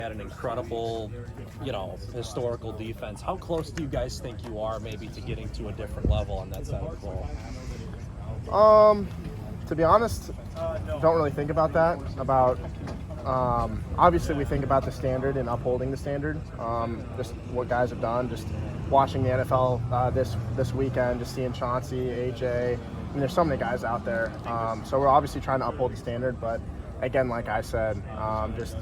had an incredible, historical defense. How close do you guys think you are maybe to getting to a different level on that side of the ball? To be honest, don't really think about that. Obviously we think about the standard and upholding the standard. Just what guys have done. Just watching the NFL this weekend, just seeing Chauncey, AJ. There's so many guys out there. So we're obviously trying to uphold the standard, but again, like I said, just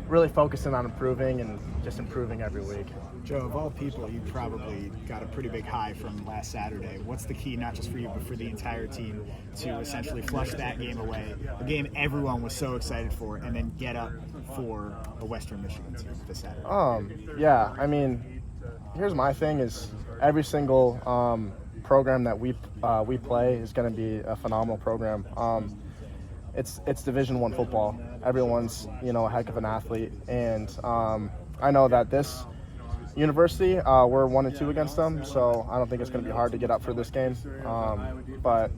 really focusing on improving and just improving every week. Joe, of all people, you probably got a pretty big high from last Saturday. What's the key, not just for you, but for the entire team, to essentially flush that game away, a game everyone was so excited for, and then get up for a Western Michigan team this Saturday? Yeah, I mean, here's my thing is every single program that we play is going to be a phenomenal program. It's Division I football. Everyone's, a heck of an athlete. And I know that this university, we're 1-2 against them, so I don't think it's going to be hard to get up for this game. But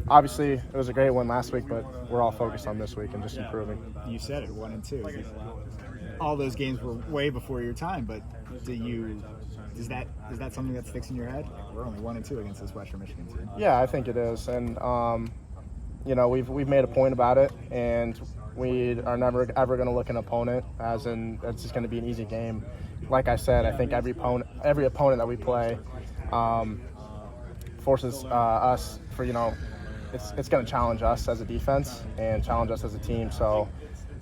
obviously, it was a great win last week, but we're all focused on this week and just improving. You said it, 1-2. All those games were way before your time, but is that something that sticks in your head? We're only 1-2 against this Western Michigan team. Yeah, I think it is. And, we've made a point about it, and we are never ever going to look at an opponent as in it's just going to be an easy game. Like I said, I think every opponent that we play forces us for, it's going to challenge us as a defense and challenge us as a team. So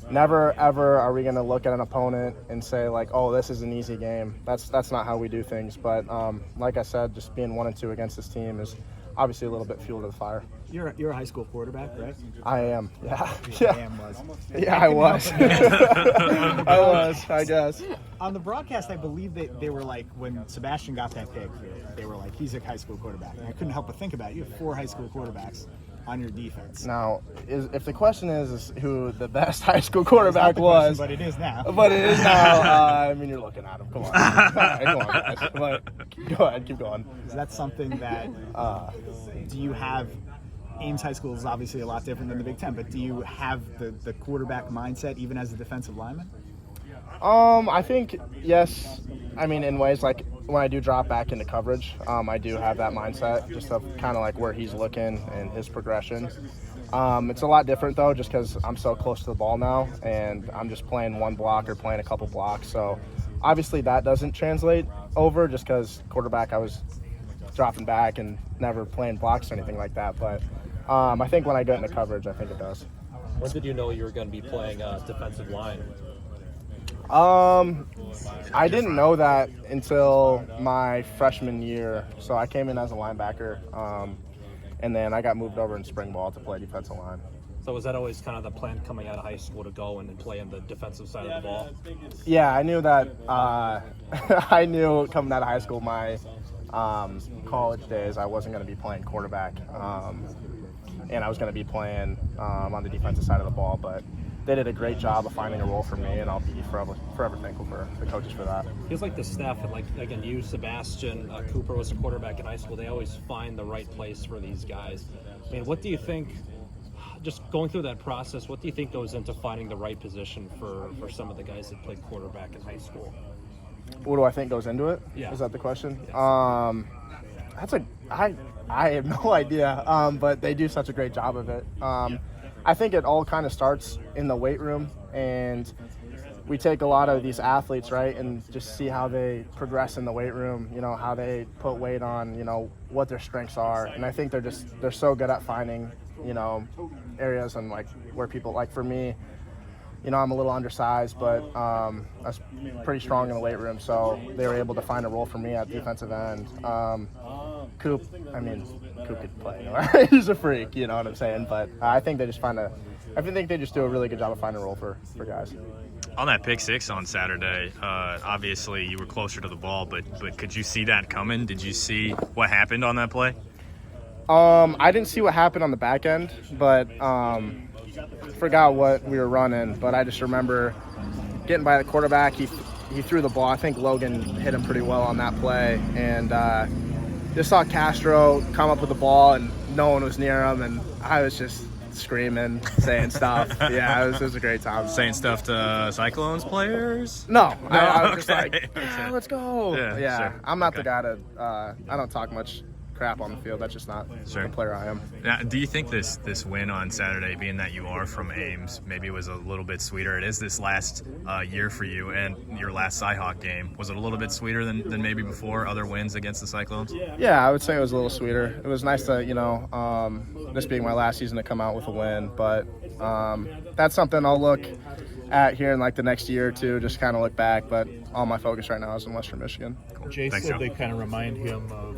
never ever are we going to look at an opponent and say like, oh, this is an easy game. That's not how we do things. But like I said, just being 1-2 against this team is obviously a little bit fuel to the fire. You're a high school quarterback, right? I am. Yeah. Yeah, I was. I guess. On the broadcast, I believe they were like, when Sebastian got that pick, they were like, he's a high school quarterback. And I couldn't help but think about it. You have 4 high school quarterbacks on your defense. Now, if the question is who the best high school quarterback was, but it is now. You're looking at him. Come on. All right, come on, guys. But go ahead, keep going. Is that something that do you have? Ames High School is obviously a lot different than the Big Ten, but do you have the quarterback mindset even as a defensive lineman? I think yes. I mean, in ways like when I do drop back into coverage, I do have that mindset just of kind of like where he's looking and his progression. It's a lot different though, just because I'm so close to the ball now and I'm just playing one block or playing a couple blocks. So obviously that doesn't translate over just because quarterback I was dropping back and never playing blocks or anything like that. But I think when I get into coverage, I think it does. When did you know you were going to be playing defensive line? I didn't know that until my freshman year. So I came in as a linebacker, and then I got moved over in spring ball to play defensive line. So was that always kind of the plan coming out of high school to go and play on the defensive side of the ball? Yeah, I knew that. I knew coming out of high school, my college days, I wasn't going to be playing quarterback, and I was going to be playing on the defensive side of the ball. But they did a great job of finding a role for me, and I'll be forever thankful for the coaches for that. Feels like the staff, and like again, you, Sebastian, Cooper was a quarterback in high school. They always find the right place for these guys. I mean, what do you think? Just going through that process, what do you think goes into finding the right position for some of the guys that played quarterback in high school? What do I think goes into it? Yeah. Is that the question? Yes. I have no idea, but they do such a great job of it. I think it all kind of starts in the weight room, and we take a lot of these athletes, right, and just see how they progress in the weight room, how they put weight on, what their strengths are. And I think they're so good at finding, areas and like where people, like for me, I'm a little undersized, but I was pretty strong in the weight room, so they were able to find a role for me at defensive end. Coop could play. He's a freak, you know what I'm saying? But I think they just do a really good job of finding a role for guys. On that pick six on Saturday, obviously you were closer to the ball, but could you see that coming? Did you see what happened on that play? I didn't see what happened on the back end, but forgot what we were running. But I just remember getting by the quarterback. He threw the ball. I think Logan hit him pretty well on that play, and just saw Castro come up with the ball, and no one was near him, and I was just screaming, saying stuff. Yeah, it was a great time. Saying stuff to Cyclones players? No, I was just okay. like, "Ah, let's go. Yeah, sure. I'm not the Okay. guy to. I don't talk much crap on the field. That's just not Sure. the player I am. Now, do you think this win on Saturday, being that you are from Ames, maybe was a little bit sweeter? It is this last year for you, and your last Cy-Hawk game. Was it a little bit sweeter than maybe before other wins against the Cyclones? Yeah, I would say it was a little sweeter. It was nice to, this being my last season, to come out with a win. But that's something I'll look at here in like the next year or two, just kind of look back. But all my focus right now is in Western Michigan. Cool. Jay Thanks, said Joe. they kind of remind him of